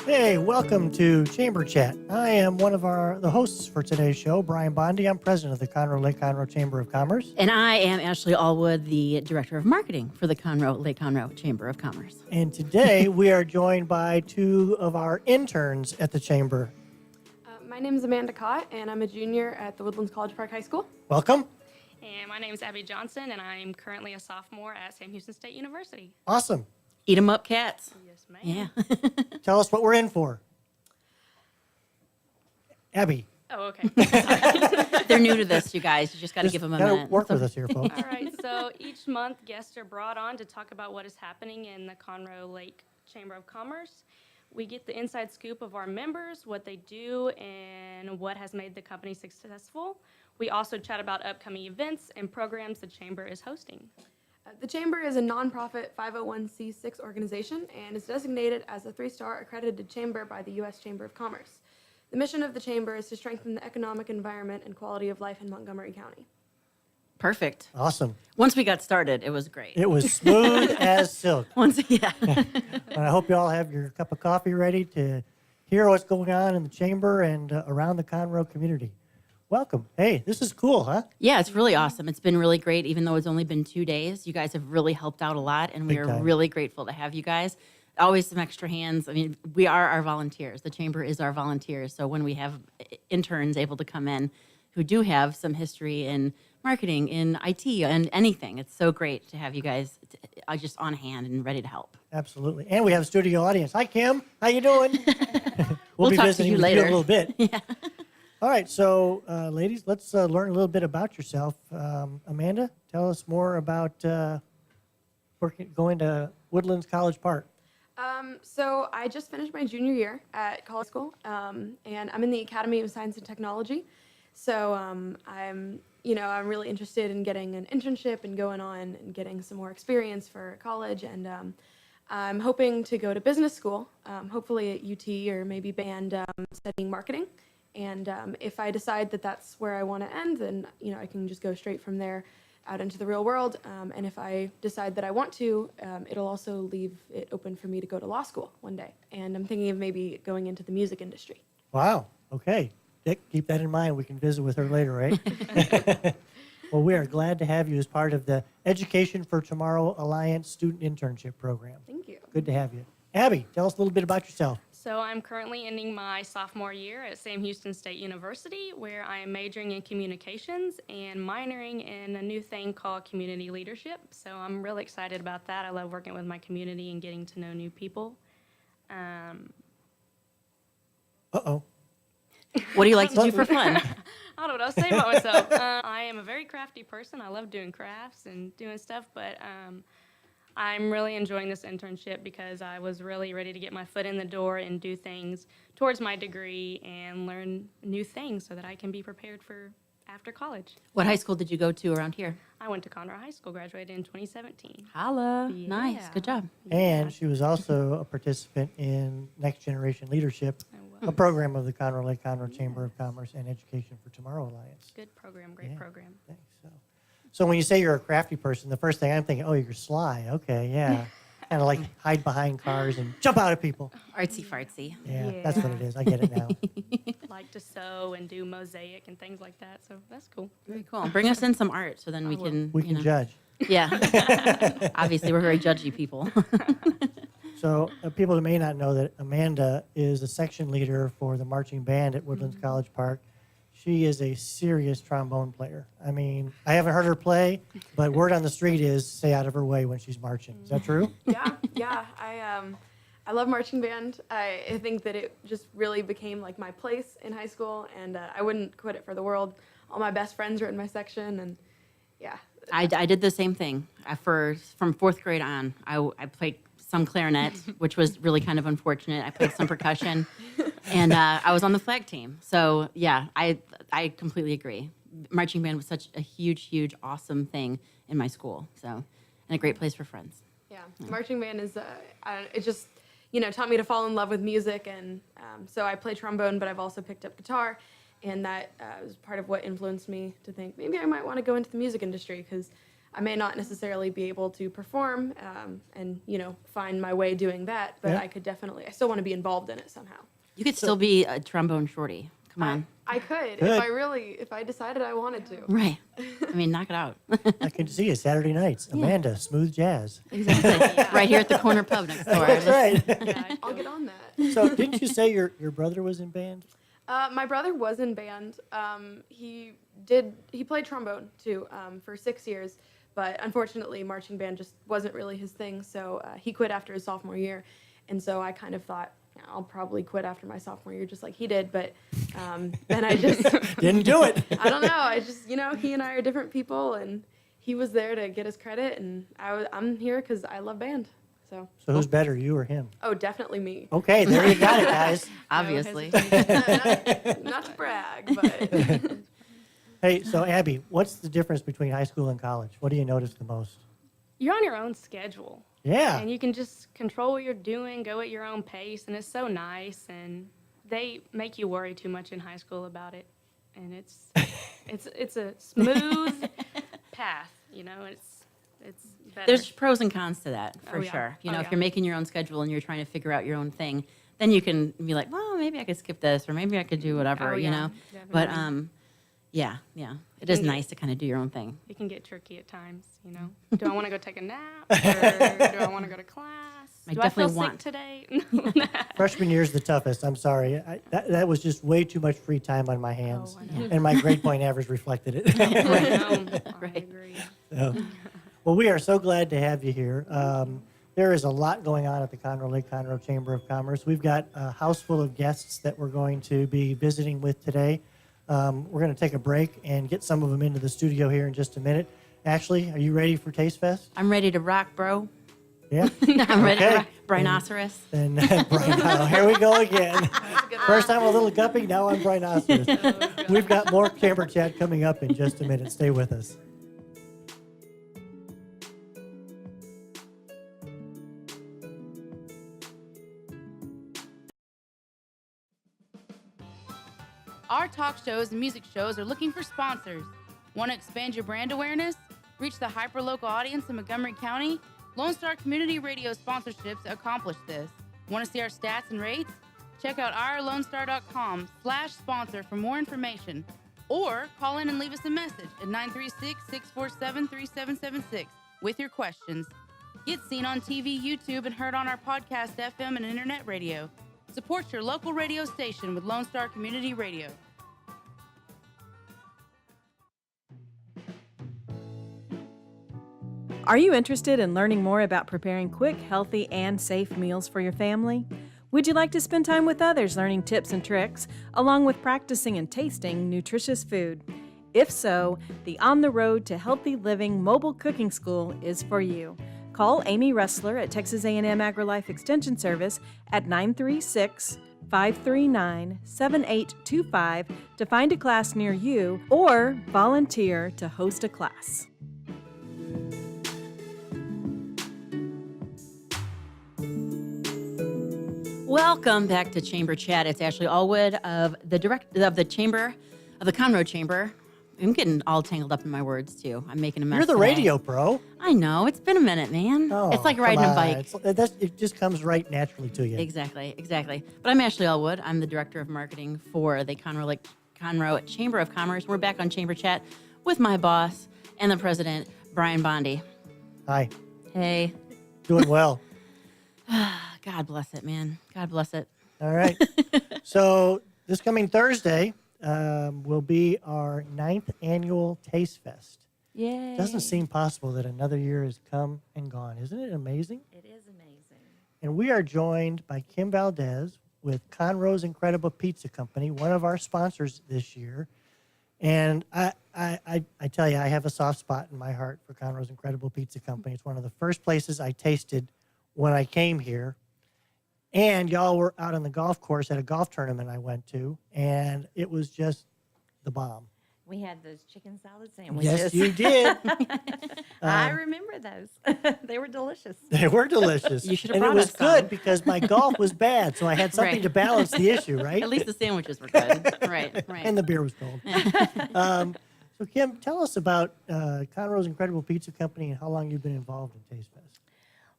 Hey, welcome to Chamber Chat. I am one of the hosts for today's show, Brian Bondi. I'm president of the Conroe Lake Conroe Chamber of Commerce. And I am Ashley Allwood, the director of marketing for the Conroe Lake Conroe Chamber of Commerce. And today we are joined by two of our interns at the Chamber. My name is Amanda Cott, and I'm a junior at the Woodlands College Park High School. Welcome. And my name is Abby Johnson, and I'm currently a sophomore at Sam Houston State University. Awesome. Eat 'em up, cats. Yes, ma'am. Yeah. Tell us what we're in for. Abby. Oh, okay. They're new to this, you guys. You just got to give them a gotta minute. work with us here, folks. All right, so each month guests are brought on to talk about what is happening in the Conroe Lake Chamber of Commerce. We get the inside scoop of our members, what they do, and what has made the company successful. We also chat about upcoming events and programs the Chamber is hosting. The Chamber is a nonprofit 501c6 organization and is designated as a 3-star accredited chamber by the U.S. Chamber of Commerce. The mission of the Chamber is to strengthen the economic environment and quality of life in Montgomery County. Perfect. Awesome. Once we got started, it was great. It was smooth as silk. Yeah. And I hope you all have your cup of coffee ready to hear what's going on in the Chamber and around the Conroe community. Welcome. Hey, this is cool, huh? Yeah, it's really awesome. It's been really great, even though it's only been 2 days. You guys have really helped out a lot, and we Big are time. really grateful to have you guys. Always some extra hands. I mean, we are our volunteers. The Chamber is our volunteers. So when we have interns able to come in who do have some history in marketing, in IT, and anything, it's so great to have you guys just on hand and ready to help. Absolutely. And we have a studio audience. Hi, Kim. How you doing? We'll be talk to visiting you with later. a little bit. Yeah. All right. So, ladies, let's learn a little bit about yourself. Amanda, tell us more about going to Woodlands College Park. So I just finished my junior year at college school, and I'm in the Academy of Science and Technology. So I'm really interested in getting an internship and going on and getting some more experience for college. And I'm hoping to go to business school, hopefully at UT or maybe band studying marketing. And if I decide that that's where I want to end, then I can just go straight from there out into the real world. And if I decide that I want to, it'll also leave it open for me to go to law school one day. And I'm thinking of maybe going into the music industry. Wow. Okay. Dick, keep that in mind. We can visit with her later, right? Well, we are glad to have you as part of the Education for Tomorrow Alliance Student Internship Program. Thank you. Good to have you. Abby, tell us a little bit about yourself. So I'm currently ending my sophomore year at Sam Houston State University, where I am majoring in communications and minoring in a new thing called community leadership. So I'm really excited about that. I love working with my community and getting to know new people. Uh-oh. What do you like to do for fun? I don't know what I'll say about myself. I am a very crafty person. I love doing crafts and doing stuff, but I'm really enjoying this internship because I was really ready to get my foot in the door and do things towards my degree and learn new things so that I can be prepared for after college. What high school did you go to around here? I went to Conroe High School, graduated in 2017. Holla. Yeah. Nice. Good job. And she was also a participant in Next Generation Leadership, a program of the Conroe Lake Conroe Chamber of Commerce and Education for Tomorrow Alliance. Good program, great Yeah. program. Thanks. So when you say you're a crafty person, the first thing I'm thinking, oh, you're sly. Okay, yeah. Kind of like hide behind cars and jump out at people. Artsy fartsy. Yeah, that's what it is. I get it now. Like to sew and do mosaic and things like that, so that's cool. Very cool. Bring us in some art so then we can, We can judge. Yeah. Obviously, we're very judgy people. So people that may not know that Amanda is a section leader for the marching band at Woodlands College Park. She is a serious trombone player. I mean, I haven't heard her play, but word on the street is stay out of her way when she's marching. Is that true? Yeah. I love marching band. I think that it just really became like my place in high school, and I wouldn't quit it for the world. All my best friends are in my section, and yeah. I did the same thing. From fourth grade on, I played some clarinet, which was really kind of unfortunate. I played some percussion, and I was on the flag team. So yeah, I completely agree. Marching band was such a huge, awesome thing in my school. So, and a great place for friends. Yeah, marching band is, it just, taught me to fall in love with music. And so I play trombone, but I've also picked up guitar. And that was part of what influenced me to think maybe I might want to go into the music industry because I may not necessarily be able to perform and, find my way doing that, but Yeah. I still want to be involved in it somehow. You could still be a trombone shorty. Come on. I could Good. if I decided I wanted to. Right. I mean, knock it out. I can see you Saturday nights. Amanda, smooth jazz. Exactly. Right here at the corner pub next door. That's right. Yeah, I'll get on that. So didn't you say your brother was in band? My brother was in band. He played trombone too for 6 years, but unfortunately marching band just wasn't really his thing. So he quit after his sophomore year, and so I kind of thought, I'll probably quit after my sophomore year just like he did. But then I just Didn't do it. I don't know. I just he and I are different people, and he was there to get his credit, and I'm here because I love band. So Who's better, you or him? oh, definitely me. Okay, there you got it, guys. Obviously. Not to brag, but. Hey, so Abby, what's the difference between high school and college? What do you notice the most? You're on your own schedule. Yeah. And you can just control what you're doing, go at your own pace, and it's so nice. And they make you worry too much in high school about it, and it's a smooth path. It's better. There's pros and cons to that, for Oh, yeah. sure. Oh, If yeah. you're making your own schedule and you're trying to figure out your own thing, then you can be like, well, maybe I could skip this, or maybe I could do whatever, Oh, yeah, But definitely. yeah, it is And- nice to kind of do your own thing. It can get tricky at times. Do I want to go take a nap, or do I want to go to class? I Do I feel definitely want- sick today? Freshman year's the toughest. I'm sorry. That was just way too much free time on my hands. Oh, I know. And my grade point average reflected it. I know. I Right. agree. So, well, we are so glad to have you here. There is a lot going on at the Conroe Chamber of Commerce. We've got a house full of guests that we're going to be visiting with today. We're going to take a break and get some of them into the studio here in just a minute. Ashley, are you ready for Taste Fest? I'm ready to rock, bro. Yeah? I'm ready Okay. to rock. Rhinoceros. Then, Brian, here we go again. First time a little guppy, now I'm Rhinoceros. We've got more Chamber Chat coming up in just a minute. Stay with us. Our talk shows and music shows are looking for sponsors. Want to expand your brand awareness? Reach the hyperlocal audience in Montgomery County? Lone Star Community Radio sponsorships accomplish this. Want to see our stats and rates? Check out ourlonestar.com/sponsor for more information. Or call in and leave us a message at 936-647-3776 with your questions. Get seen on TV, YouTube, and heard on our podcast, FM, and internet radio. Support your local radio station with Lone Star Community Radio. Are you interested in learning more about preparing quick, healthy, and safe meals for your family? Would you like to spend time with others learning tips and tricks, along with practicing and tasting nutritious food? If so, the On the Road to Healthy Living Mobile Cooking School is for you. Call Amy Ressler at Texas A&M AgriLife Extension Service at 936-539-7825 to find a class near you or volunteer to host a class. Welcome back to Chamber Chat. It's Ashley Allwood of the Conroe Chamber. I'm getting all tangled up in my words too. I'm making a mess. You're the today. radio pro. I know. It's been a minute, man. Oh, it's like come riding a on. bike. It just comes right naturally to you. Exactly. But I'm Ashley Allwood. I'm the director of marketing for the Conroe Chamber of Commerce. We're back on Chamber Chat with my boss and the president, Brian Bondi. Hi. Hey. Doing well. God bless it, man. God bless it. All right. So this coming Thursday will be our 9th annual Taste Fest. Yay. Doesn't seem possible that another year has come and gone. Isn't it amazing? It is amazing. And we are joined by Kim Valdez with Conroe's Incredible Pizza Company, one of our sponsors this year. And I tell you, I have a soft spot in my heart for Conroe's Incredible Pizza Company. It's one of the first places I tasted when I came here. And y'all were out on the golf course at a golf tournament I went to, and it was just the bomb. We had those chicken salad sandwiches. Yes, you did. I remember those. They were delicious. They were delicious. You should have and it brought was us good some. because my golf was bad, so I had something Right. to balance the issue, right? At least the sandwiches were good. Right. And the beer was cold. So, Kim, tell us about Conroe's Incredible Pizza Company and how long you've been involved in Taste Fest.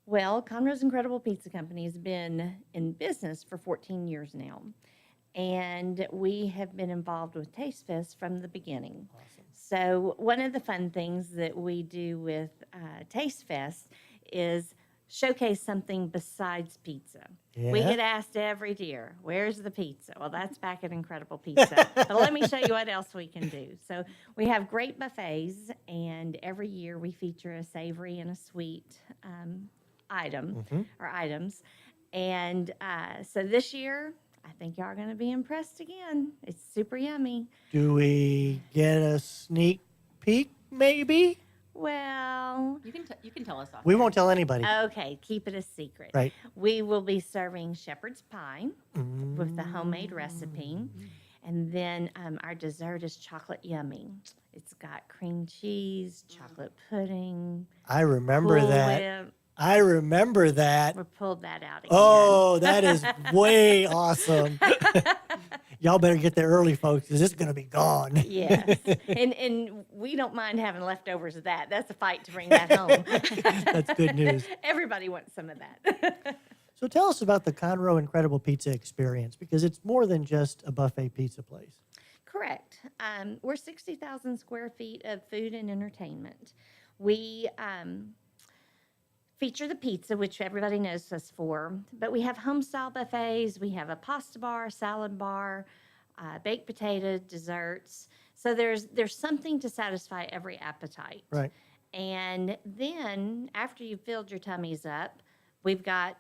Well, Conroe's Incredible Pizza Company has been in business for 14 years now. And we have been involved with Taste Fest from the beginning. Awesome. So one of the fun things that we do with Taste Fest is showcase something besides pizza. We Yeah? get asked every year, where's the pizza? Well, that's back at Incredible Pizza. But let me show you what else we can do. So we have great buffets, and every year we feature a savory and a sweet item or items. And so this year, I think y'all are going to be impressed again. It's super yummy. Do we get a sneak peek, maybe? Well, You can tell us off. We won't tell anybody. okay, keep it a secret. Right. We will be serving shepherd's pie with the homemade recipe. And then our dessert is chocolate yummy. It's got cream cheese, chocolate pudding. I remember Cool that. Whip. I remember that. We pulled that out again. Oh, that is way awesome. Y'all better get there early, folks, because it's going to be gone. Yes. And we don't mind having leftovers of that. That's a fight to bring that home. That's good news. Everybody wants some of that. So tell us about the Conroe Incredible Pizza experience, because it's more than just a buffet pizza place. Correct. We're 60,000 square feet of food and entertainment. We feature the pizza, which everybody knows us for, but we have home-style buffets. We have a pasta bar, salad bar, baked potato, desserts. So there's something to satisfy every appetite. Right. And then after you've filled your tummies up, we've got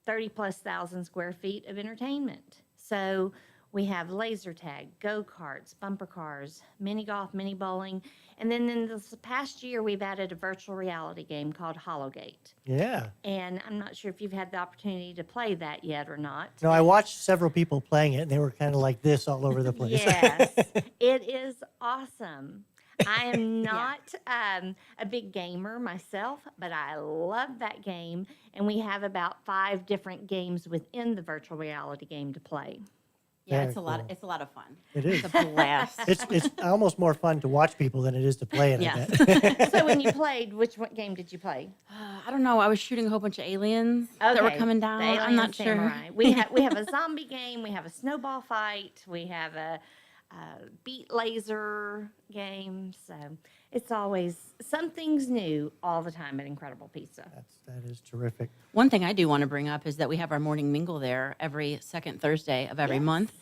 30+ thousand square feet of entertainment. So we have laser tag, go-karts, bumper cars, mini golf, mini bowling. And then in this past year, we've added a virtual reality game called Hollowgate. Yeah. And I'm not sure if you've had the opportunity to play that yet or not. No, I watched several people playing it, and they were kind of like this all over the place. Yes, it is awesome. I am not a big gamer myself, but I love that game. And we have about 5 different games within the virtual reality game to play. Yeah, Very it's a lot. cool. It's a lot of fun. It is. It's a blast. It's almost more fun to watch people than it is to play it. Yeah. I bet. So when you played, which one game did you play? I don't know. I was shooting a whole bunch of aliens that were Okay, coming the down. Alien I'm not Samurai. sure. We have a zombie game. We have a snowball fight. We have a beat laser game. So it's always something's new all the time at Incredible Pizza. That is terrific. One thing I do want to bring up is that we have our morning mingle there every second Thursday of every Yes. month,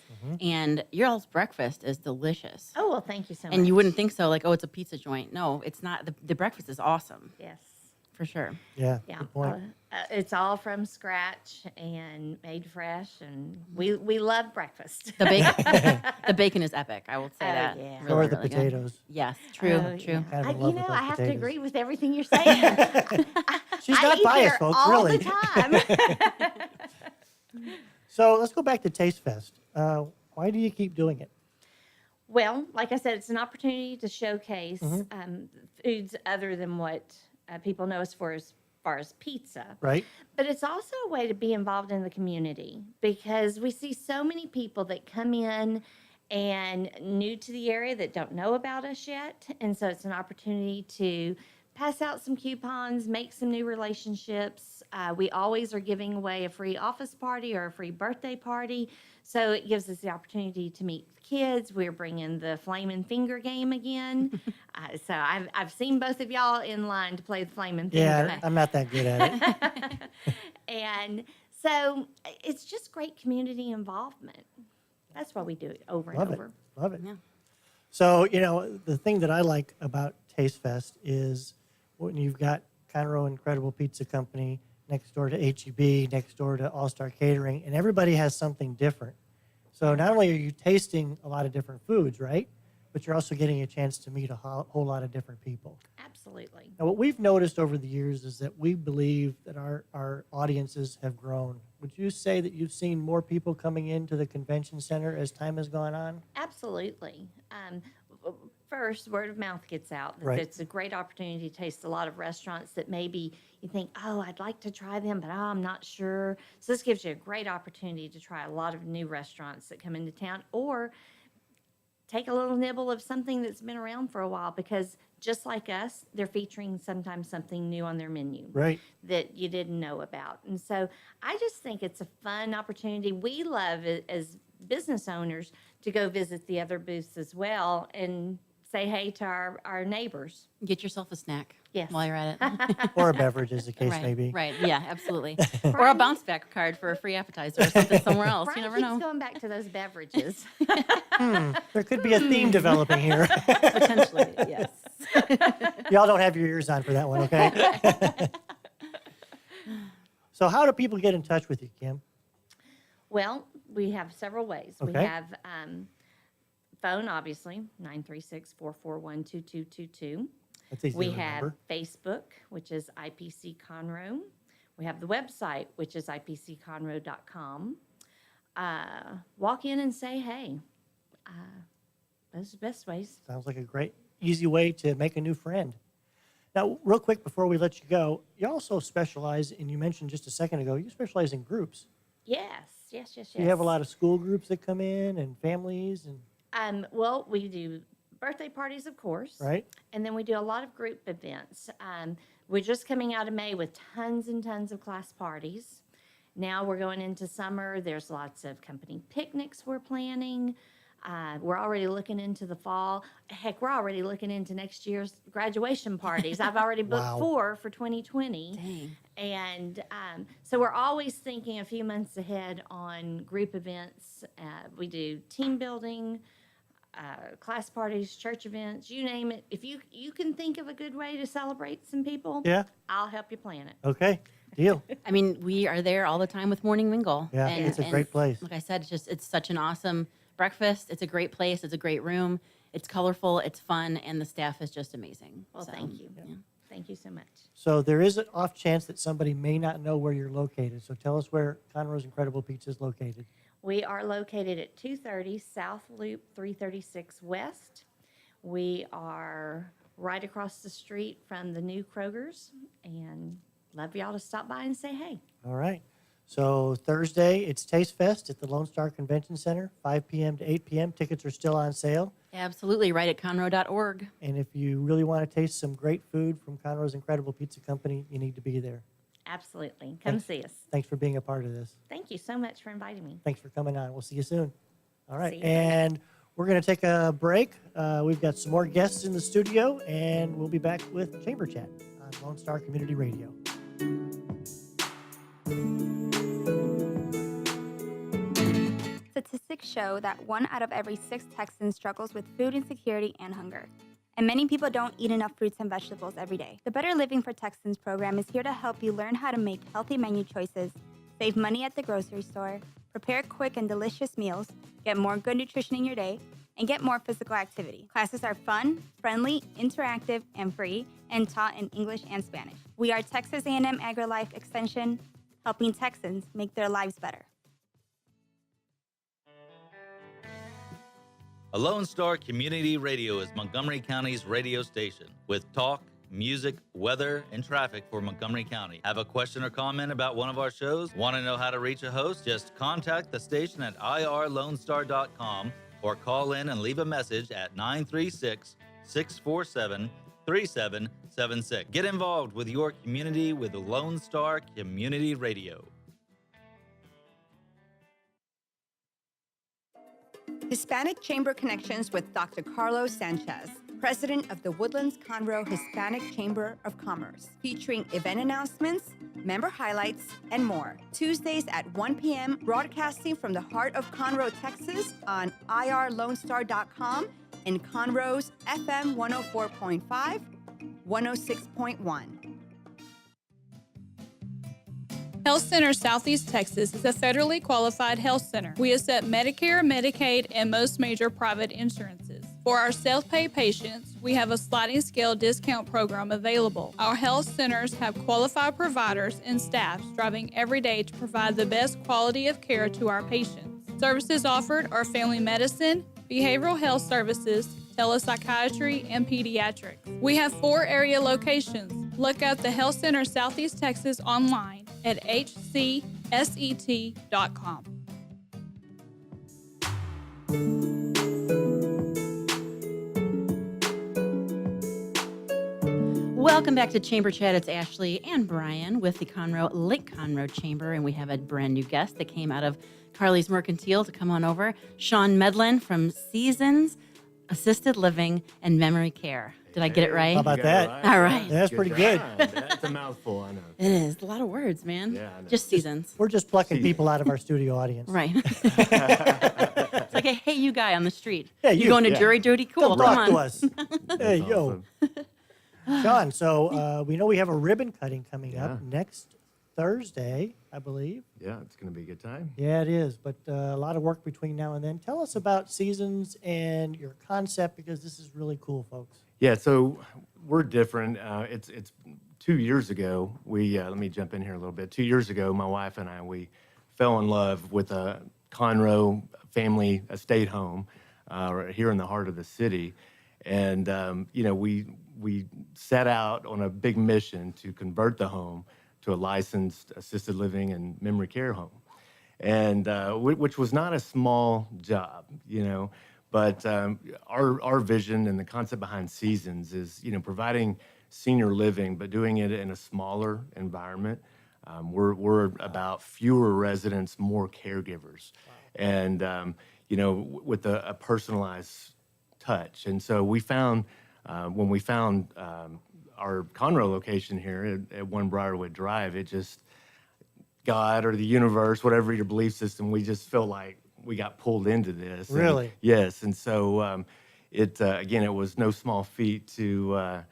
and your all's breakfast is delicious. Oh well, thank you so much. And you wouldn't think so, like, oh, it's a pizza joint. No, it's not. The breakfast is awesome, Yes. for sure. Yeah. Yeah, Good point. it's all from scratch and made fresh, and we love breakfast. The bacon, the bacon is epic. I will say Oh, that. yeah. So are the really good. potatoes. Yes, true, Oh, true. yeah. Kind of in love with those I have to potatoes. agree with everything you're saying. She's I not eat biased, here folks, all really. the time. So let's go back to Taste Fest. Why do you keep doing it? Well, like I said, it's an opportunity to showcase Mm-hmm. foods other than what people know us for as far as pizza. Right? But it's also a way to be involved in the community because we see so many people that come in and new to the area that don't know about us yet. And so it's an opportunity to pass out some coupons, make some new relationships. We always are giving away a free office party or a free birthday party. So it gives us the opportunity to meet kids. We're bringing the Flame and Finger game again. So I've seen both of y'all in line to play the Flame and Finger. Yeah, I'm not that good at it. And so it's just great community involvement. That's why we do it over Love and it. over. Love it. Yeah. So, the thing that I like about Taste Fest is when you've got Conroe Incredible Pizza Company next door to HEB, next door to All Star Catering, and everybody has something different. So not only are you tasting a lot of different foods, right? But you're also getting a chance to meet a whole lot of different people. Absolutely. Now, what we've noticed over the years is that we believe that our audiences have grown. Would you say that you've seen more people coming into the convention center as time has gone on? Absolutely. First, word of mouth gets out. That Right. It's a great opportunity to taste a lot of restaurants that maybe you think, oh, I'd like to try them, but I'm not sure. So this gives you a great opportunity to try a lot of new restaurants that come into town or take a little nibble of something that's been around for a while, because just like us, they're featuring sometimes something new on their menu Right. that you didn't know about. And so I just think it's a fun opportunity. We love it as business owners to go visit the other booths as well and say hey to our neighbors. Get yourself a snack. Yes. While you're at it. Or a beverage, as the case right. may be. Right. Yeah. Absolutely. Or a bounce back card for a free appetizer or something somewhere else. Brian You never keeps know. going back to those beverages. There could be a theme developing here. Potentially. Yes. Y'all don't have your ears on for that one, okay? So how do people get in touch with you, Kim? Well, we have several ways. We Okay. have phone, obviously, 936-441-2222. That's easy We to have remember. Facebook, which is IPC Conroe. We have the website, which is ipcconroe.com. Walk in and say hey. Those are the best ways. Sounds like a great, easy way to make a new friend. Now, real quick before we let you go, you also specialize, and you mentioned just a second ago, you specialize in groups. Yes. You have a lot of school groups that come in and families, and Well, we do birthday parties, of course. right? And then we do a lot of group events. We're just coming out of May with tons and tons of class parties. Now we're going into summer. There's lots of company picnics we're planning. We're already looking into the fall. Heck, we're already looking into next year's graduation parties. I've already booked Wow. 4 for 2020. Dang. And so we're always thinking a few months ahead on group events. We do team building, class parties, church events, you name it. If you can think of a good way to celebrate some people, Yeah. I'll help you plan it. Okay. Deal. I mean, we are there all the time with Morning Mingle. Yeah, it's a great place. Like I said, it's such an awesome breakfast. It's a great place. It's a great room. It's colorful. It's fun, and the staff is just amazing. Well, So, thank you. yeah. Thank you so much. So there is an off chance that somebody may not know where you're located. So tell us where Conroe's Incredible Pizza is located. We are located at 230 South Loop 336 West. We are right across the street from the new Kroger's, and love y'all to stop by and say hey. All right. So Thursday, it's Taste Fest at the Lone Star Convention Center, 5 p.m. to 8 p.m. Tickets are still on sale. Absolutely. Right at conroe.org. And if you really want to taste some great food from Conroe's Incredible Pizza Company, you need to be there. Absolutely. Come see us. Thanks for being a part of this. Thank you so much for inviting me. Thanks for coming on. We'll see you soon. All right. See you. And we're going to take a break. We've got some more guests in the studio, and we'll be back with Chamber Chat on Lone Star Community Radio. Statistics show that 1 out of every 6 Texans struggles with food insecurity and hunger. And many people don't eat enough fruits and vegetables every day. The Better Living for Texans program is here to help you learn how to make healthy menu choices, save money at the grocery store, prepare quick and delicious meals, get more good nutrition in your day, and get more physical activity. Classes are fun, friendly, interactive, and free, and taught in English and Spanish. We are Texas A&M AgriLife Extension, helping Texans make their lives better. A Lone Star Community Radio is Montgomery County's radio station with talk, music, weather, and traffic for Montgomery County. Have a question or comment about one of our shows? Want to know how to reach a host? Just contact the station at irlonestar.com or call in and leave a message at 936-647-3776. Get involved with your community with Lone Star Community Radio. Hispanic Chamber Connections with Dr. Carlos Sanchez, President of the Woodlands Conroe Hispanic Chamber of Commerce, featuring event announcements, member highlights, and more. Tuesdays at 1 p.m., broadcasting from the heart of Conroe, Texas on irlonestar.com and Conroe's FM 104.5, 106.1. Health Center Southeast Texas is a federally qualified health center. We accept Medicare, Medicaid, and most major private insurances. For our self-pay patients, we have a sliding scale discount program available. Our health centers have qualified providers and staff striving every day to provide the best quality of care to our patients. Services offered are family medicine, behavioral health services, telepsychiatry, and pediatrics. We have 4 area locations. Look up the Health Center Southeast Texas online at hcset.com. Welcome back to Chamber Chat. It's Ashley and Brian with the Lake Conroe Chamber, and we have a brand new guest that came out of Carly's Mercantile to come on over. Sean Medlin from Seasons Assisted Living and Memory Care. Did I get it right? How about that? All right. Yeah, that's pretty good. That's a mouthful, I know. It is. A lot of words, man. Yeah, I know. Just Seasons. We're just plucking people out of our studio audience. Right. It's like a hey, you guy on the street. Yeah, you you. going to Yeah. jury duty? Cool. Come Come talk to on. us. Hey, yo. Sean, so we know we have a ribbon cutting coming up next Thursday, I believe. Yeah, it's going to be a good time. Yeah, it is, but a lot of work between now and then. Tell us about Seasons and your concept, because this is really cool, folks. Yeah, so we're different. It's 2 years ago. Let me jump in here a little bit. 2 years ago, my wife and I, we fell in love with a Conroe family estate home right here in the heart of the city. And, we set out on a big mission to convert the home to a licensed assisted living and memory care home, and which was not a small job, but our vision and the concept behind Seasons is, providing senior living, but doing it in a smaller environment. We're about fewer residents, more caregivers, and, with a personalized touch. And so we found, when we found our Conroe location here at 1 Briarwood Drive, it just, God or the universe, whatever your belief system, we just felt like we got pulled into this. Really? And, yes. And so again, it was no small feat to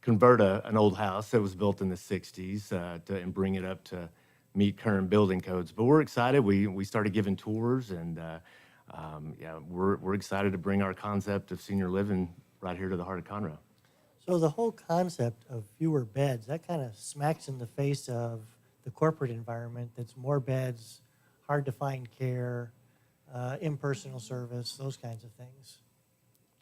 convert an old house that was built in the 60s and bring it up to meet current building codes. But we're excited. We started giving tours, and we're excited to bring our concept of senior living right here to the heart of Conroe. So the whole concept of fewer beds, that kind of smacks in the face of the corporate environment that's more beds, hard to find care, impersonal service, those kinds of things.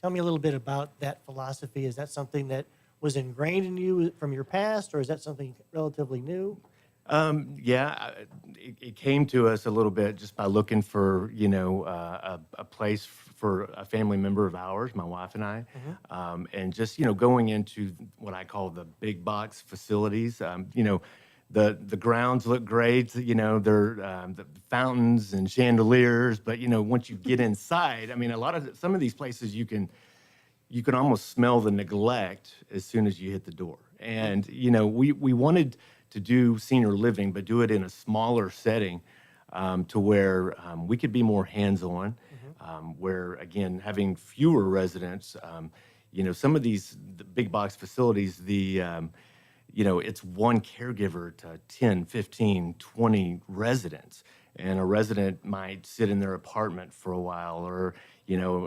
Tell me a little bit about that philosophy. Is that something that was ingrained in you from your past, or is that something relatively new? It came to us a little bit just by looking for, a place for a family member of ours, my wife and I, and just, going into what I call the big box facilities. The grounds look great, they're the fountains and chandeliers, but, once you get inside, I mean, some of these places you can almost smell the neglect as soon as you hit the door. And, we wanted to do senior living, but do it in a smaller setting to where we could be more hands-on, where, again, having fewer residents, some of the big box facilities, it's one caregiver to 10, 15, 20 residents. And a resident might sit in their apartment for a while, or,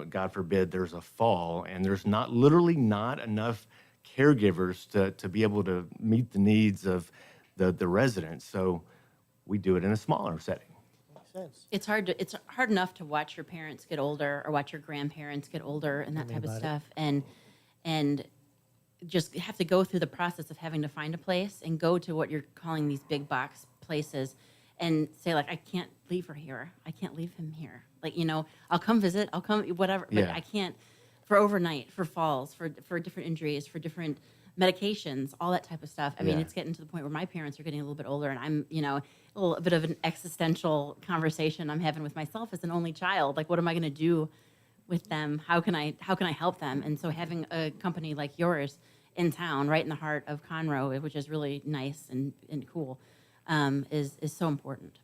God forbid, there's a fall, and there's literally not enough caregivers to be able to meet the needs of the residents. So we do it in a smaller setting. Makes sense. It's hard enough to watch your parents get older or watch your grandparents get older and that type of stuff, and just have to go through the process of having to find a place and go to what you're calling these big box places and say, like, I can't leave her here. I can't leave him here. Like, I'll come visit, I'll come, whatever, but I can't, for overnight, for falls, for different injuries, for different medications, all that type of stuff. I mean, it's getting to the point where my parents are getting a little bit older, and I'm, a little bit of an existential conversation I'm having with myself as an only child. Like, what am I going to do with them? How can I help them? And so having a company like yours in town, right in the heart of Conroe, which is really nice and cool, is so important.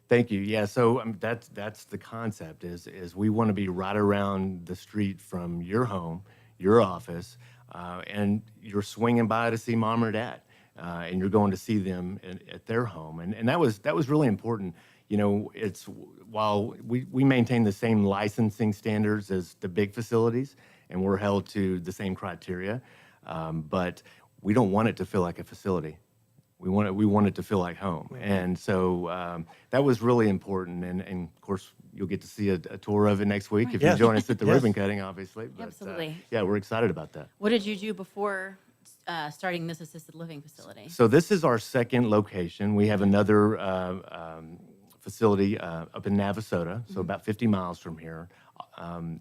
Thank you. Yeah, so that's the concept is we want to be right around the street from your home, your office, and you're swinging by to see mom or dad, and you're going to see them at their home. And that was really important. It's while we maintain the same licensing standards as the big facilities, and we're held to the same criteria, but we don't want it to feel like a facility. We want it to feel like home. And so that was really important. And of course, you'll get to see a tour of it next week if you join us at the ribbon cutting, obviously. But, Absolutely. We're excited about that. What did you do before starting this assisted living facility? So this is our second location. We have another facility up in Navasota, so about 50 miles from here.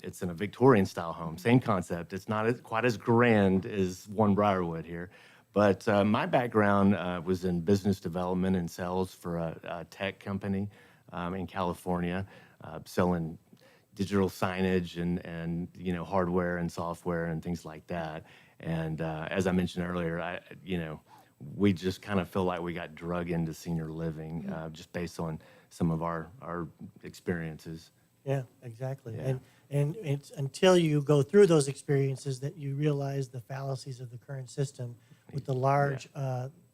It's in a Victorian-style home, same concept. It's not quite as grand as 1 Briarwood here, But my background was in business development and sales for a tech company in California, selling digital signage and hardware and software and things like that. And as I mentioned earlier, we just kind of feel like we got drug into senior living just based on some of our experiences. Yeah, exactly. Yeah. And it's until you go through those experiences that you realize the fallacies of the current system with the large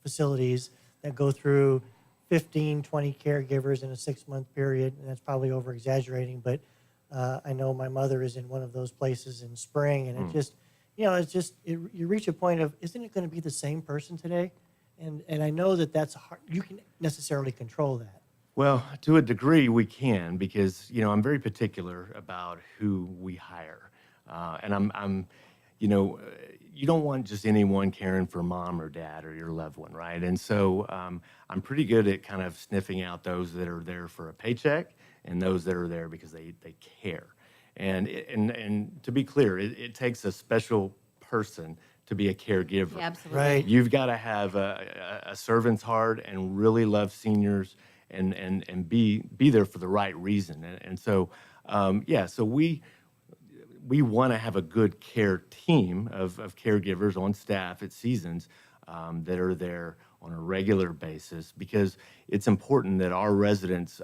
facilities that go through 15, 20 caregivers in a 6-month period. And that's probably over exaggerating, but I know my mother is in one of those places in spring, and it just, you reach a point of, isn't it going to be the same person today? And I know that's hard. You can necessarily control that. Well, to a degree, we can because I'm very particular about who we hire, and I'm, you don't want just anyone caring for mom or dad or your loved one, right? And so I'm pretty good at kind of sniffing out those that are there for a paycheck and those that are there because they care. And to be clear, it takes a special person to be a caregiver. Yeah, absolutely. Right. You've got to have a servant's heart and really love seniors and be there for the right reason. And so, so we want to have a good care team of caregivers on staff at Seasons that are there on a regular basis because it's important that our residents,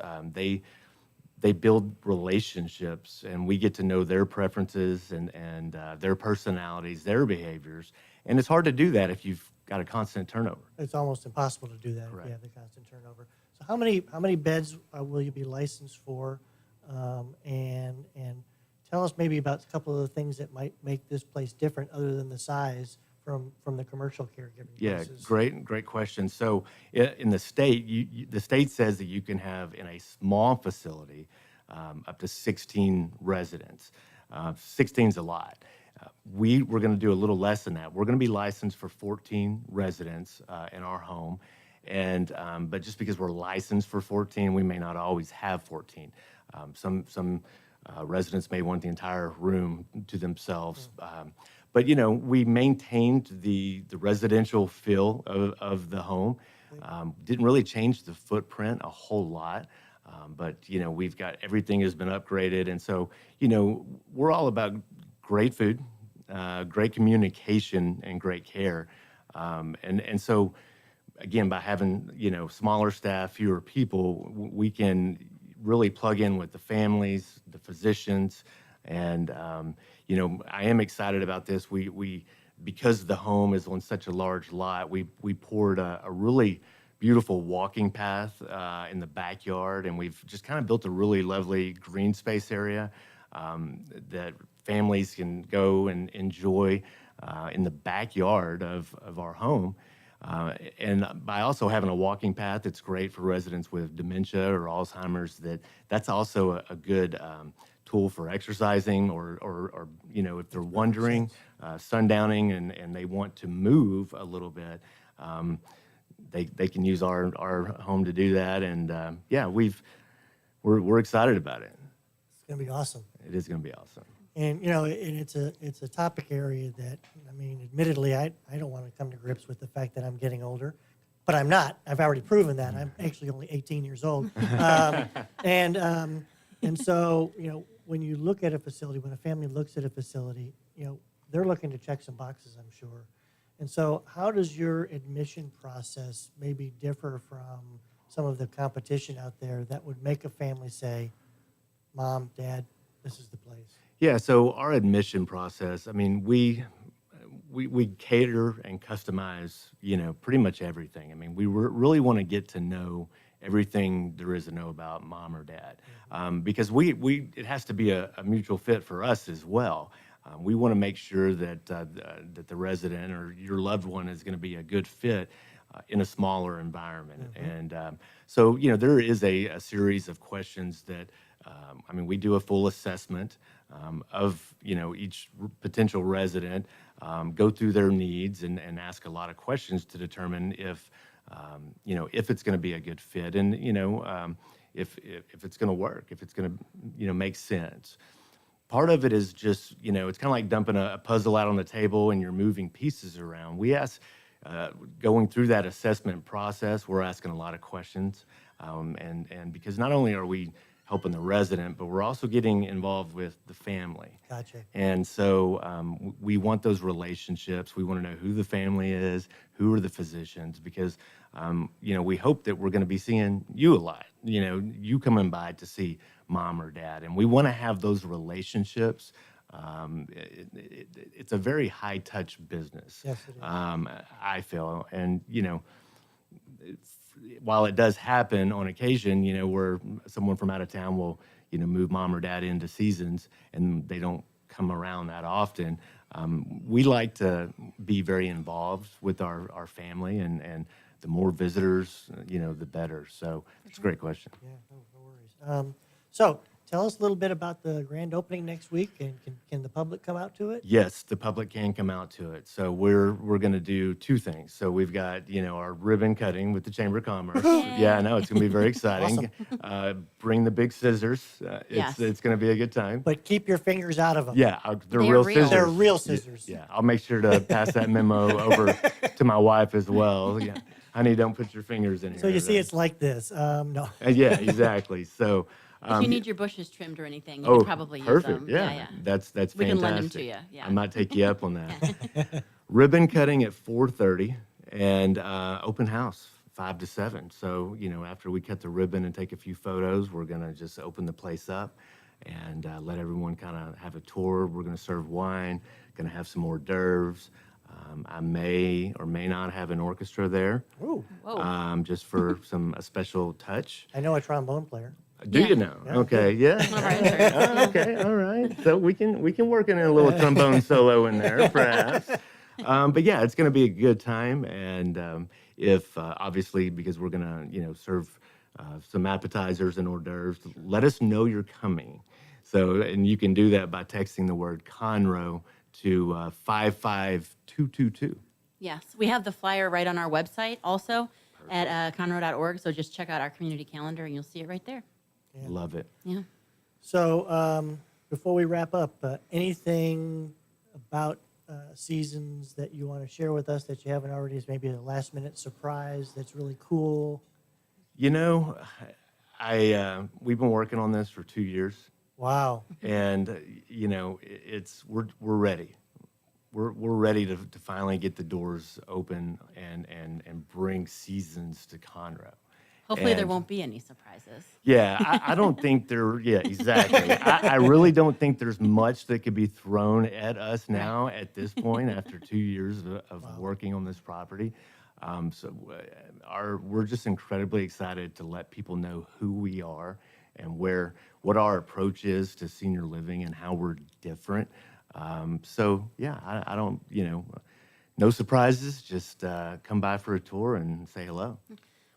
they build relationships and we get to know their preferences and their personalities, their behaviors. And it's hard to do that if you've got a constant turnover. It's almost impossible to do that Correct. if you have the constant turnover. So how many beds will you be licensed for? And tell us maybe about a couple of the things that might make this place different other than the size from the commercial caregiving places. Great question. So in the state, the state says that you can have in a small facility up to 16 residents. 16 is a lot. We're going to do a little less than that. We're going to be licensed for 14 residents in our home. And but just because we're licensed for 14, we may not always have 14. Some residents may want the entire room to themselves. But we maintained the residential feel of the home. Didn't really change the footprint a whole lot. But we've got everything has been upgraded, and so we're all about great food, great communication, and great care. And so again, by having smaller staff, fewer people, we can really plug in with the families, the physicians, and I am excited about this. We because the home is on such a large lot, we poured a really beautiful walking path in the backyard, and we've just kind of built a really lovely green space area that families can go and enjoy in the backyard of our home. And by also having a walking path, it's great for residents with dementia or Alzheimer's. That's also a good tool for exercising, or if they're wondering, sundowning, and they want to move a little bit, they can use our home to do that. And we're excited about it. It's going to be awesome. It is going to be awesome. And and it's a topic area that, admittedly, I don't want to come to grips with the fact that I'm getting older, but I'm not. I've already proven that. I'm actually only 18 years old. And so, when you look at a facility, when a family looks at a facility, they're looking to check some boxes, I'm sure. And so how does your admission process maybe differ from some of the competition out there that would make a family say, Mom, Dad, this is the place? Yeah, so our admission process, we cater and customize, pretty much everything. We really want to get to know everything there is to know about mom or dad, because it has to be a mutual fit for us as well. We want to make sure that the resident or your loved one is going to be a good fit in a smaller environment. And so, there is a series of questions that, we do a full assessment of, each potential resident, go through their needs and ask a lot of questions to determine if it's going to be a good fit and, if it's going to work, if it's going to, make sense. Part of it is just, it's kind of like dumping a puzzle out on the table and you're moving pieces around. We ask, going through that assessment process, we're asking a lot of questions. And because not only are we helping the resident, but we're also getting involved with the family. Gotcha. And so we want those relationships. We want to know who the family is, who are the physicians, because, we hope that we're going to be seeing you a lot, you coming by to see mom or dad. And we want to have those relationships. It's a very high touch business. Yes, it is. I feel. And, while it does happen on occasion, where someone from out of town will, move mom or dad into seasons and they don't come around that often, we like to be very involved with our family, and the more visitors, the better. So it's a great question. Yeah, no worries. So tell us a little bit about the grand opening next week, and can the public come out to it? Yes, the public can come out to it. So we're going to do two things. So we've got, our ribbon cutting with the Chamber of Commerce. Yeah, I know, it's going to be very exciting. Bring the big scissors. Yes. It's going to be a good time. But keep your fingers out of them. Yeah, they're They're real real. scissors. They're real scissors. Yeah, I'll make sure to pass that memo over to my wife as well. Yeah, honey, don't put your fingers in here. So you see, it's like this. No. Yeah, exactly. So. If you need your bushes trimmed or anything, you Oh, can probably perfect. use them. Yeah, that's We fantastic. can lend them to you. Yeah. I might take you up on that. Ribbon cutting at 4:30 and open house 5 to 7. So, after we cut the ribbon and take a few photos, we're going to just open the place up and let everyone kind of have a tour. We're going to serve wine, going to have some hors d'oeuvres. I may or may not have an orchestra there, Ooh, just for a special touch. I know a trombone player. Do you know? Yeah. Okay, yeah. One of our interns. Oh, okay, all right. So we can work in a little trombone solo in there, perhaps. But yeah, it's going to be a good time. And if obviously, because we're going to serve some appetizers and hors d'oeuvres, let us know you're coming. So, and you can do that by texting the word Conroe to 55222. Yes, we have the flyer right on our website also at conroe.org. So just check out our community calendar and you'll see it right there. Love it. Yeah. So before we wrap up, anything about seasons that you want to share with us that you haven't already, is maybe a last minute surprise that's really cool? We've been working on this for 2 years. Wow. And we're ready. We're ready to finally get the doors open and bring seasons to Conroe. Hopefully there And- won't be any surprises. Yeah, I don't think exactly. I really don't think there's much that could be thrown at us now at this point after 2 years of working on this property. We're just incredibly excited to let people know who we are and what our approach is to senior living and how we're different. I don't, no surprises, just come by for a tour and say hello.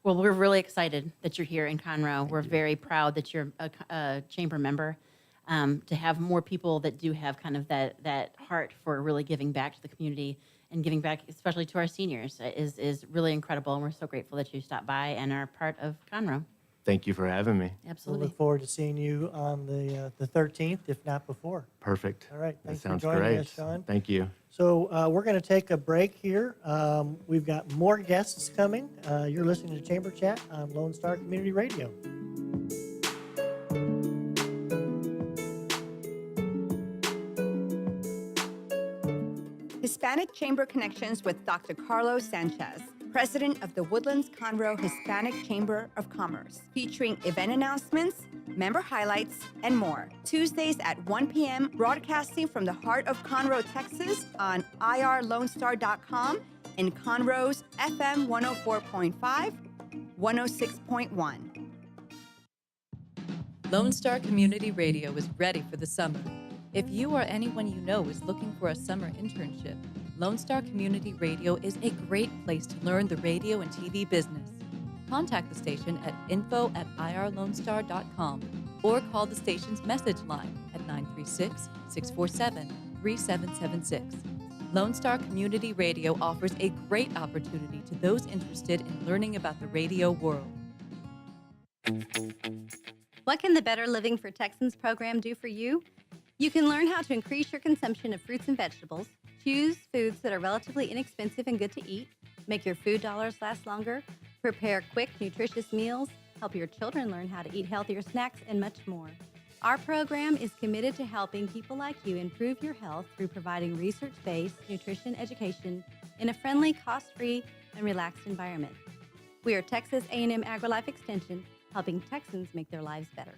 Well, we're really excited that you're here in Conroe. We're very proud that you're a chamber member. To have more people that do have kind of that heart for really giving back to the community and giving back, especially to our seniors, is really incredible. And we're so grateful that you stopped by and are part of Conroe. Thank you for having me. We'll Absolutely. look forward to seeing you on the 13th, if not before. Perfect. All right. That Thanks sounds for joining great. us, Sean. Thank you. So we're going to take a break here. We've got more guests coming. You're listening to Chamber Chat on Lone Star Community Radio. Hispanic Chamber Connections with Dr. Carlos Sanchez, President of the Woodlands Conroe Hispanic Chamber of Commerce, featuring event announcements, member highlights, and more. Tuesdays at 1 p.m., broadcasting from the heart of Conroe, Texas on irlonestar.com and Conroe's FM 104.5, 106.1. Lone Star Community Radio is ready for the summer. If you or anyone you know is looking for a summer internship, Lone Star Community Radio is a great place to learn the radio and TV business. Contact the station at info@irlonestar.com or call the station's message line at 936-647-3776. Lone Star Community Radio offers a great opportunity to those interested in learning about the radio world. What can the Better Living for Texans program do for you? You can learn how to increase your consumption of fruits and vegetables, choose foods that are relatively inexpensive and good to eat, Make your food dollars last longer, prepare quick, nutritious meals, help your children learn how to eat healthier snacks, and much more. Our program is committed to helping people like you improve your health through providing research-based nutrition education in a friendly, cost-free, and relaxed environment. We are Texas A&M AgriLife Extension, helping Texans make their lives better.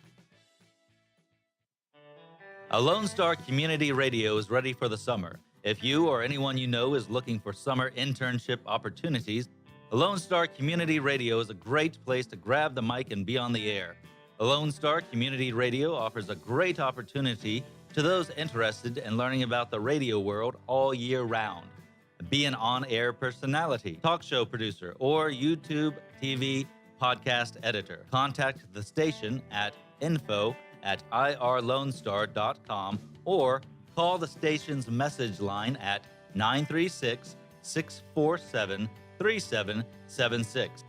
A Lone Star Community Radio is ready for the summer. If you or anyone you know is looking for summer internship opportunities, a Lone Star Community Radio is a great place to grab the mic and be on the air. A Lone Star Community Radio offers a great opportunity to those interested in learning about the radio world all year round. Be an on-air personality, talk show producer, or YouTube, TV, podcast editor. Contact the station at info@irlonestar.com or call the station's message line at 936-647-3776.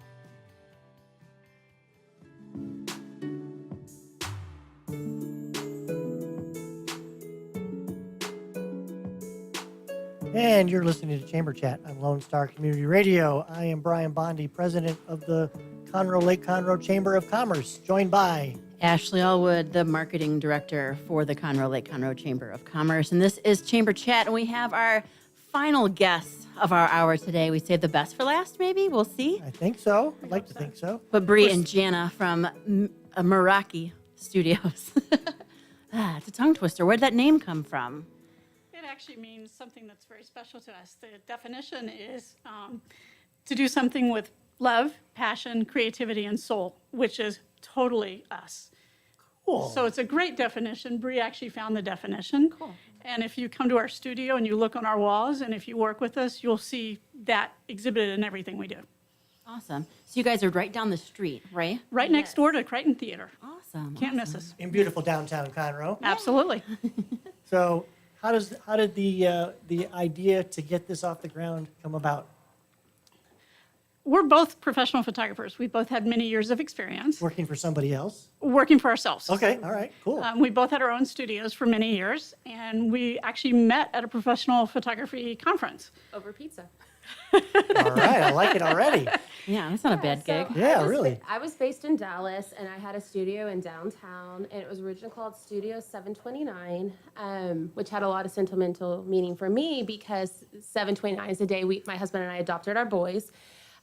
And you're listening to Chamber Chat on Lone Star Community Radio. I am Brian Bondi, president of the Conroe Lake Conroe Chamber of Commerce, joined by Ashley Allwood, the marketing director for the Conroe Lake Conroe Chamber of Commerce. And this is Chamber Chat, and we have our final guest of our hour today. We saved the best for last, maybe? We'll see. I think so. I'd like to think so. But Bree and Jana from Meraki Studios. It's a tongue twister. Where did that name come from? It actually means something that's very special to us. The definition is to do something with love, passion, creativity, and soul, which is totally us. Cool. So it's a great definition. Bree actually found the definition. Cool. And if you come to our studio and you look on our walls, and if you work with us, you'll see that exhibited in everything we do. Awesome. So you guys are right down the street, right? Right next door to Crichton Theater. Awesome. Can't miss us. In beautiful downtown Conroe. Absolutely. So how did the idea to get this off the ground come about? We're both professional photographers. We both had many years of experience Working for somebody else? working for ourselves. Okay, all right, cool. We both had our own studios for many years, and we actually met at a professional photography conference. Over pizza. All right, I like it already. Yeah, that's not a bad gig. Yeah, really. I was based in Dallas, and I had a studio in downtown, and it was originally called Studio 729, which had a lot of sentimental meaning for me because 729 is the day my husband and I adopted our boys.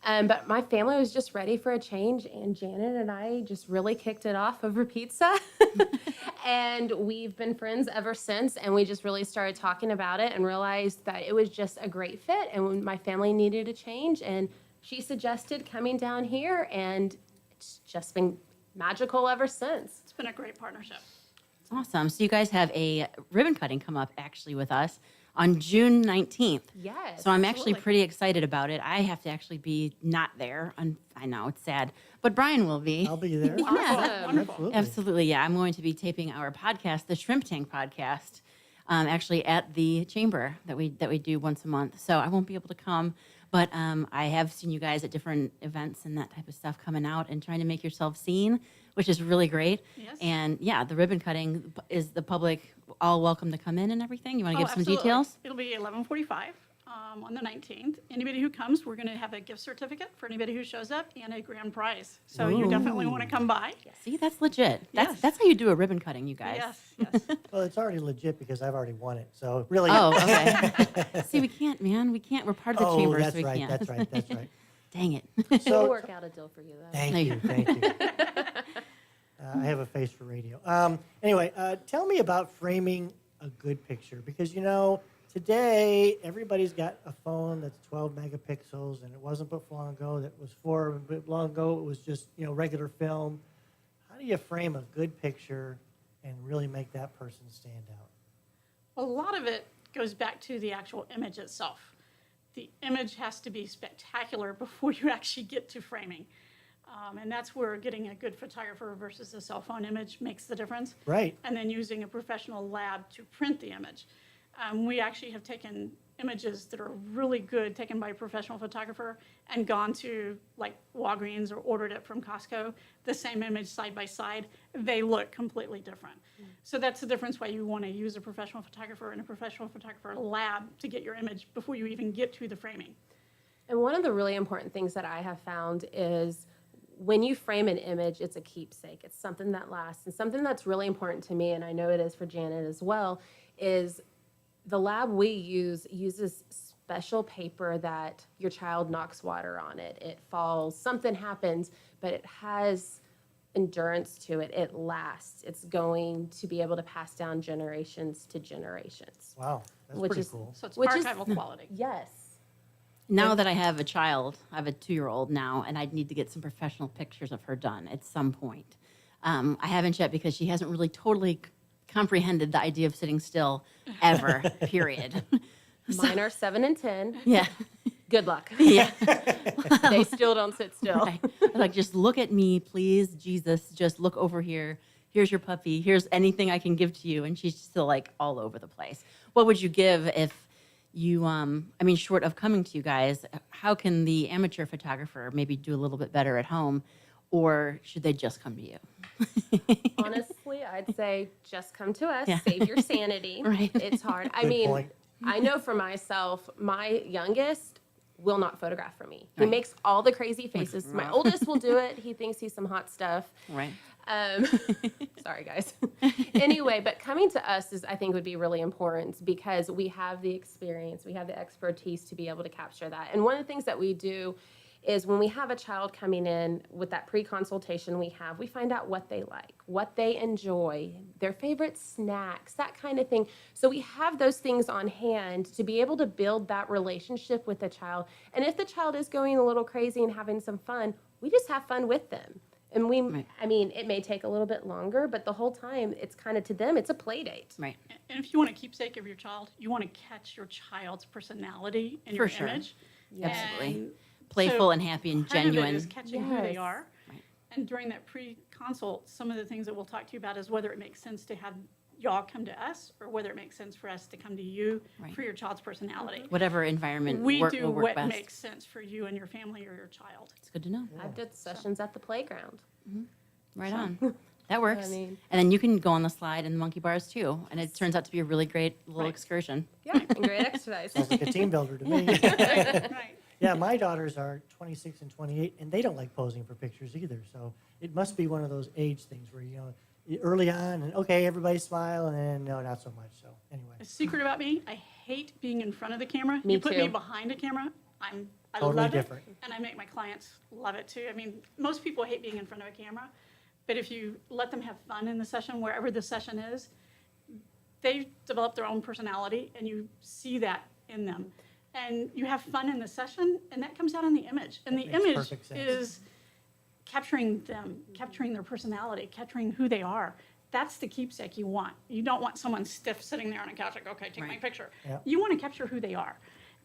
But my family was just ready for a change, and Janet and I just really kicked it off over pizza. And we've been friends ever since, and we just really started talking about it and realized that it was just a great fit, and when my family needed a change, and she suggested coming down here, and it's just been magical ever since. It's been a great partnership. It's awesome. So you guys have a ribbon cutting come up actually with us on June 19th. Yes. So I'm actually absolutely. pretty excited about it. I have to actually be not there. I know, it's sad. But Brian will be. I'll be there. Awesome. Absolutely. Absolutely, yeah. I'm going to be taping our podcast, the Shrimp Tank podcast, actually at the chamber that we do once a month. So I won't be able to come, but I have seen you guys at different events and that type of stuff coming out and trying to make yourself seen, which is really great. Yes. And yeah, the ribbon cutting is the public all welcome to come in and everything. You want to give some absolutely. details? It'll be 11:45 on the 19th. Anybody who comes, we're going to have a gift certificate for anybody who shows up and a grand prize. So you definitely want to come by. See, that's legit. Yes. That's how you do a ribbon cutting, you guys. Yes, yes. Well, it's already legit because I've already won it. So really. Oh, okay. See, we can't, man. We can't. We're part of the Oh, chamber, that's so we right. can't. That's right. That's right. Dang it. We'll So work out a deal for you, though. thank There you. you Thank you. I have a face for radio. Anyway, tell me about framing a good picture because today everybody's got a phone that's 12 megapixels, and it wasn't but long ago that was 4. But long ago it was just regular film. How do you frame a good picture and really make that person stand out? A lot of it goes back to the actual image itself. The image has to be spectacular before you actually get to framing. And that's where getting a good photographer versus a cell phone image makes the difference. Right. And then using a professional lab to print the image. We actually have taken images that are really good, taken by a professional photographer, and gone to like Walgreens or ordered it from Costco. The same image side by side, they look completely different. So that's the difference why you want to use a professional photographer and a professional photographer lab to get your image before you even get to the framing. And one of the really important things that I have found is when you frame an image, it's a keepsake. It's something that lasts. And something that's really important to me, and I know it is for Janet as well, is the lab we use uses special paper that your child knocks water on it. It falls, something happens, but it has endurance to it. It lasts. It's going to be able to pass down generations to generations. Wow, that's Which pretty is- cool. So it's Which is- archival quality. Yes. Now that I have a child, I have a 2-year-old now, and I need to get some professional pictures of her done at some point. I haven't yet because she hasn't really totally comprehended the idea of sitting still ever, period. Mine are 7 and 10. Yeah. Good luck. Yeah. They still don't sit still. Right. Like, just look at me, please, Jesus. Just look over here. Here's your puppy. Here's anything I can give to you. And she's still like all over the place. What would you give if you, short of coming to you guys, how can the amateur photographer maybe do a little bit better at home? Or should they just come to you? Honestly, I'd say just come to us. Yeah. Save your sanity. Right. It's hard. I Good mean, point. I know for myself, my youngest will not photograph for me. He Right. makes all the crazy faces. My Wow. oldest will do it. He thinks he's some hot stuff. Right. Sorry, guys. Anyway, but coming to us is, I think, would be really important because we have the experience, we have the expertise to be able to capture that. And one of the things that we do is when we have a child coming in with that pre-consultation we find out what they like, what they enjoy, their favorite snacks, that kind of thing. So we have those things on hand to be able to build that relationship with the child. And if the child is going a little crazy and having some fun, we just have fun with them. And it may take a little bit longer, but the whole time it's kind of to them, it's a play date. Right. And if you want a keepsake of your child, you want to catch your child's personality in your For sure. image. Absolutely. And Playful so and happy and part of it genuine. is catching who they Yes. are. Right. And during that pre-consult, some of the things that we'll talk to you about is whether it makes sense to have y'all come to us or whether it makes sense for us to come to you Right. for your child's personality. Whatever environment We will do work what best. makes sense for you and your family or your child. It's good to know. I did sessions at the playground. Right on. That works. mean- And then you can go on the slide in the monkey bars too. And it turns out to be a really great little Right. excursion. Yeah, and great exercise. Sounds like a team builder to me. Right. Yeah, my daughters are 26 and 28, and they don't like posing for pictures either. So it must be one of those age things where, early on, and okay, everybody smile, and then no, not so much. So anyway, A secret about me, I hate being in front of the camera. Me You put me too. behind a camera, I Totally love different. it. And I make my clients love it too. I mean, most people hate being in front of a camera, but if you let them have fun in the session, wherever the session is, they develop their own personality and you see that in them. And you have fun in the session and that comes out in the image. And That the makes image perfect sense. is capturing them, capturing their personality, capturing who they are. That's the keepsake you want. You don't want someone stiff sitting there on a couch like, okay, take my Right. picture. Yeah. You want to capture who they are.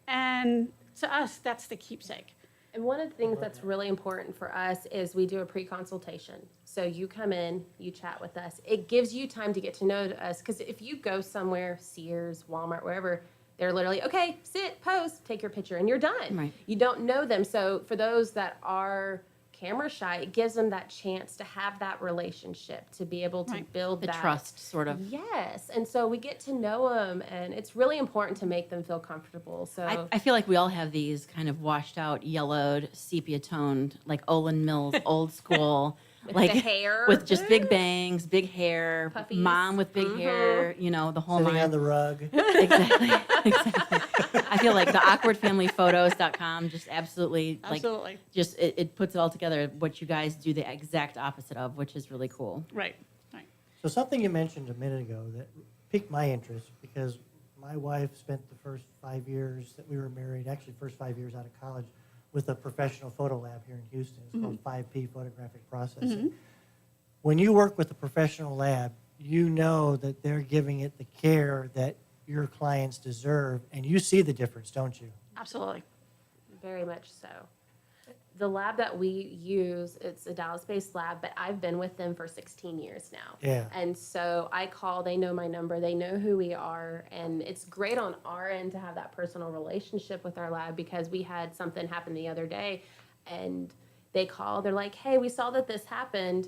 And to us, that's the keepsake. And one of the things that's really important for us is we do a pre-consultation. So you come in, you chat with us. It gives you time to get to know us because if you go somewhere, Sears, Walmart, wherever, they're literally, okay, sit, pose, take your picture, and you're done. Right. You don't know them. So for those that are camera shy, it gives them that chance to have that relationship, to be able to Right. build The that trust, sort of. Yes, and so we get to know them, and it's really important to make them feel comfortable. So I feel like we all have these kind of washed out, yellowed, sepia toned, like Olin Mills, old school. With like the hair. with just big bangs, big hair, Puffies. mom with big hair, the whole sitting nine. on the rug. Exactly. I feel like the awkwardfamilyphotos.com just absolutely, Absolutely. just it puts it all together. What you guys do the exact opposite of, which is really cool. Right, right. So something you mentioned a minute ago that piqued my interest because my wife spent the first 5 years that we were married, actually first 5 years out of college, with a professional photo lab here in Houston. It's called 5P Photographic Processing. When you work with a professional lab, you know that they're giving it the care that your clients deserve, and you see the difference, don't you? Absolutely. very much so. The lab that we use, it's a Dallas-based lab, but I've been with them for 16 years now. Yeah. And so I call, they know my number, they know who we are, and it's great on our end to have that personal relationship with our lab because we had something happen the other day, and they call, they're like, hey, we saw that this happened,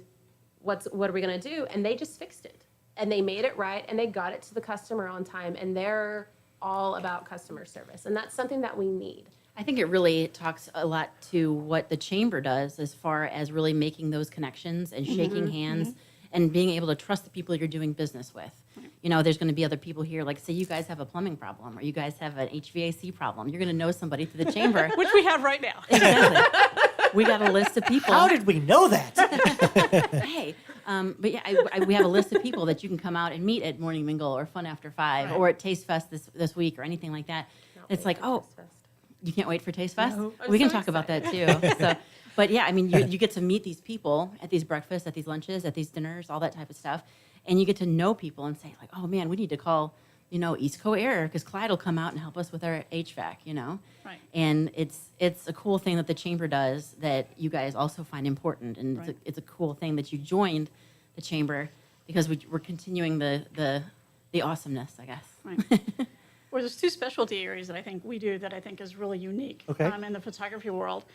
what are we gonna do? And they just fixed it. And they made it right, and they got it to the customer on time, and they're all about customer service, and that's something that we need. I think it really talks a lot to what the chamber does as far as really making those connections and shaking hands and being able to trust the people you're doing business with. You know, there's going to be other people here, like say you guys have a plumbing problem or you guys have an HVAC problem. You're going to know somebody through the chamber. Which we have right now. Exactly. We got a list of people. How did we know that? Hey, but yeah, we have a list of people that you can come out and meet at Morning Mingle or Fun After Five or at Taste Fest this week or anything like that. It's like, oh, you can't wait for Taste Fest? No. We can talk about that too. So, but yeah, I mean, you get to meet these people at these breakfasts, at these lunches, at these dinners, all that type of stuff. And you get to know people and say like, oh man, we need to call, East Coast Air because Clyde will come out and help us with our HVAC, Right. And it's a cool thing that the chamber does that you guys also find important. And Right. it's a cool thing that you joined the chamber because we're continuing the awesomeness, I guess. Right. Well, there's two specialty areas that I think we do that I think is really unique in the photography world.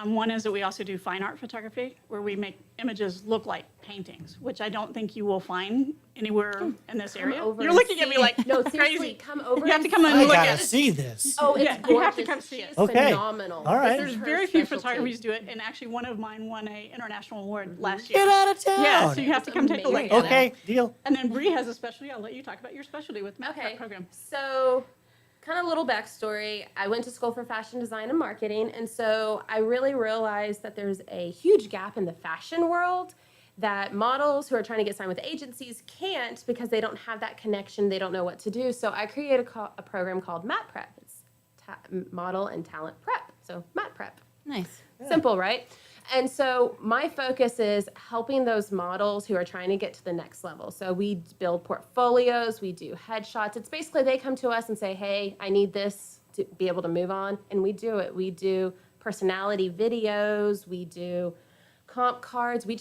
One is that we also do fine art photography, where we make images look like paintings, which I don't think you will find anywhere in this area. You're looking at me like no, seriously, crazy. come over. You have to come and I look gotta at it. see this. Oh, it's Yeah, gorgeous. you have to come see it. She's Okay. phenomenal. All right. There's Her very few specialty. photographers do it, and actually one of mine won a international award last year. Get out of town. Yeah, so you have to come take a look. amazing. at it. Okay, deal. And then Bree has a specialty. I'll let you talk about your specialty with the Okay. program. So, kind of little backstory. I went to school for fashion design and marketing, and so I really realized that there's a huge gap in the fashion world that models who are trying to get signed with agencies can't because they don't have that connection. They don't know what to do. So I created a program called MAT Prep. It's Model and Talent Prep. So MAT Prep. Nice. Simple, right? And so my focus is helping those models who are trying to get to the next level. So we build portfolios, we do headshots. It's basically they come to us and say, hey, I need this to be able to move on. And we do it. We do personality videos, we do comp cards. We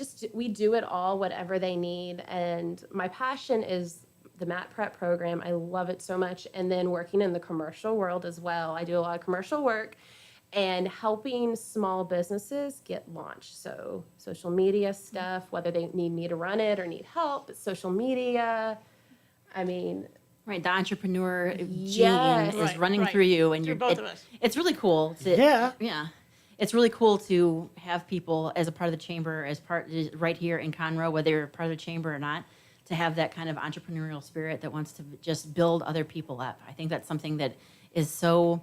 do it all, whatever they need. And my passion is the MAT Prep program. I love it so much. And then working in the commercial world as well. I do a lot of commercial work and helping small businesses get launched. So social media stuff, whether they need me to run it or need help, it's social media. I mean, Right, the entrepreneur Yes. gene is Right, running right. through you, and Through you're both of us. It's really cool. Yeah. It's really cool to have people as a part of the chamber, right here in Conroe, whether you're part of the chamber or not, to have that kind of entrepreneurial spirit that wants to just build other people up. I think that's something that is so.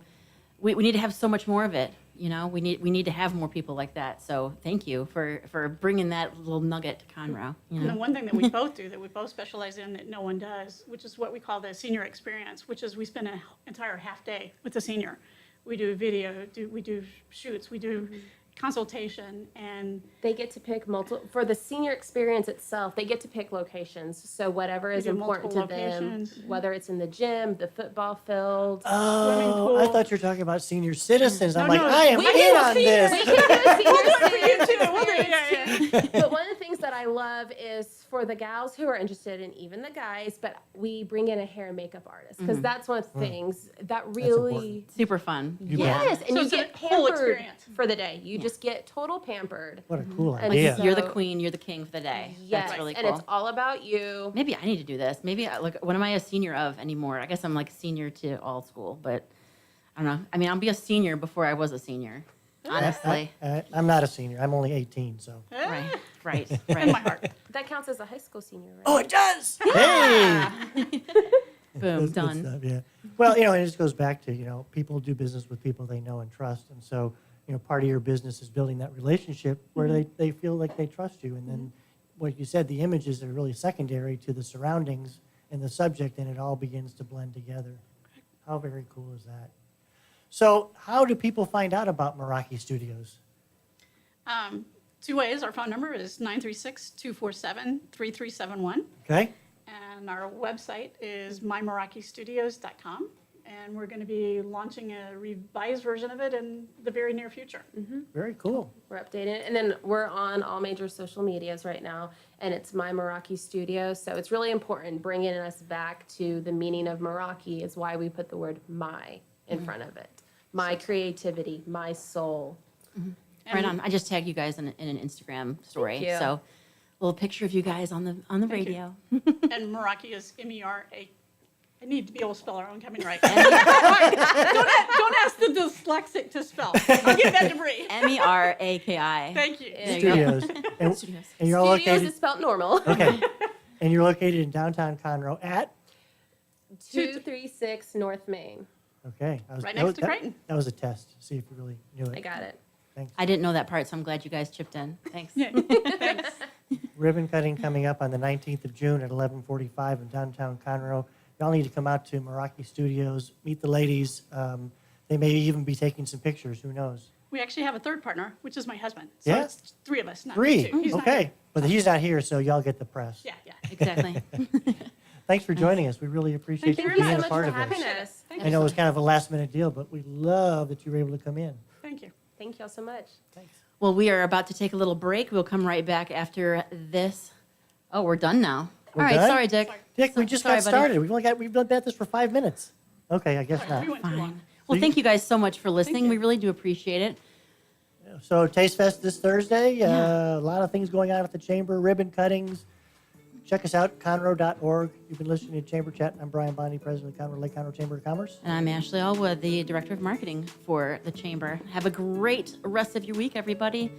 We need to have so much more of it. We need to have more people like that. So thank you for bringing that little nugget to Conroe. And the one thing that we both do, that we both specialize in that no one does, which is what we call the senior experience, which is we spend an entire half day with the senior. We do video, we do shoots, we do consultation, and they get to pick multiple, for the senior experience itself, they get to pick locations. So whatever is do important to multiple them, locations. whether it's in the gym, the football field, swimming Oh, pool. I thought you were talking about senior citizens. I'm No, like, no, I am we in can do on senior- this. We can do senior We'll do it for you too. citizen We'll do it, yeah, experience too. But one of the things that I love is for the gals who are interested, and even the guys, but we bring in a hair and makeup artist because that's one of the things that really, Super fun. You bet. yes, and So you it's a get whole pampered experience. for the day. You just get total pampered. What a cool And idea. so- You're the queen. You're the king for the day. Yes, That's really and cool. it's all about you. Maybe I need to do this. Maybe what am I a senior of anymore? I guess I'm like senior to all school, but I don't know. I mean, I'll be a senior before I was a senior. Honestly. I'm not a senior. I'm only 18, so. Right. in my heart. That counts as a high school senior, right? Oh, it does. Hey. Boom. That's good Done. stuff, yeah. Well, it just goes back to, people do business with people they know and trust. And so, part of your business is building that relationship where they feel like they trust you. And then, what you said, the images are really secondary to the surroundings and the subject, and it all begins to blend together. How very cool is that? So, how do people find out about Meraki Studios? Two ways. Our phone number is 936-247-3371. Okay? And our website is mymerakistudios.com. And we're going to be launching a revised version of it in the very near future. Very cool. We're updating, and then we're on all major social medias right now, and it's My Meraki Studio. So it's really important bringing us back to the meaning of Meraki is why we put the word "my" in front of it. My creativity, my soul. Right on. I just tagged you guys in an Instagram story. Thank you. So, a little picture of you guys on the radio. And Meraki is I need to be able to spell our own coming right. Don't ask the dyslexic to spell. I'll give that to Bree. Meraki. Thank you. There you go. Studios. And, Studios. and you're all Studios located. is spelled normal. Okay. And you're located in downtown Conroe at. 236 North Main. Okay. Right that next to that- Creighton. That was a test to see if you really knew it. I got it. Thanks. I didn't know that part, so I'm glad you guys chipped in. Thanks. Yeah, thanks. Ribbon cutting coming up on the 19th of June at 11:45 in downtown Conroe. Y'all need to come out to Meraki Studios, meet the ladies. They may even be taking some pictures. Who knows? We actually have a third partner, which is my husband. So Yeah? it's three of us, not Three. just two. He's not Okay. here. But he's not here, so y'all get the press. Yeah, yeah. Exactly. Thanks for joining us. We really appreciate Thank you you being so a much part for of having this. us. Thank I you know it so was kind of a last minute deal, but we love that you were able to come in. Thank you. Thank y'all so much. Well, we are about to take a little break. We'll come right back after this. Oh, we're done now. We're All right, done? sorry, Dick. Dick, we just Sorry, got buddy. started. We've been at this for 5 minutes. Okay, I guess not. We went too long. Well, you- thank you guys so much for listening. you. We really do appreciate it. So Taste Fest this Thursday. A lot of things going on at the Chamber, ribbon cuttings. Check us out, conroe.org. You've been listening to Chamber Chat. I'm Brian Bondi, President of the Conroe Lake Conroe Chamber of Commerce. And I'm Ashley Allwood, the Director of Marketing for the Chamber. Have a great rest of your week, everybody.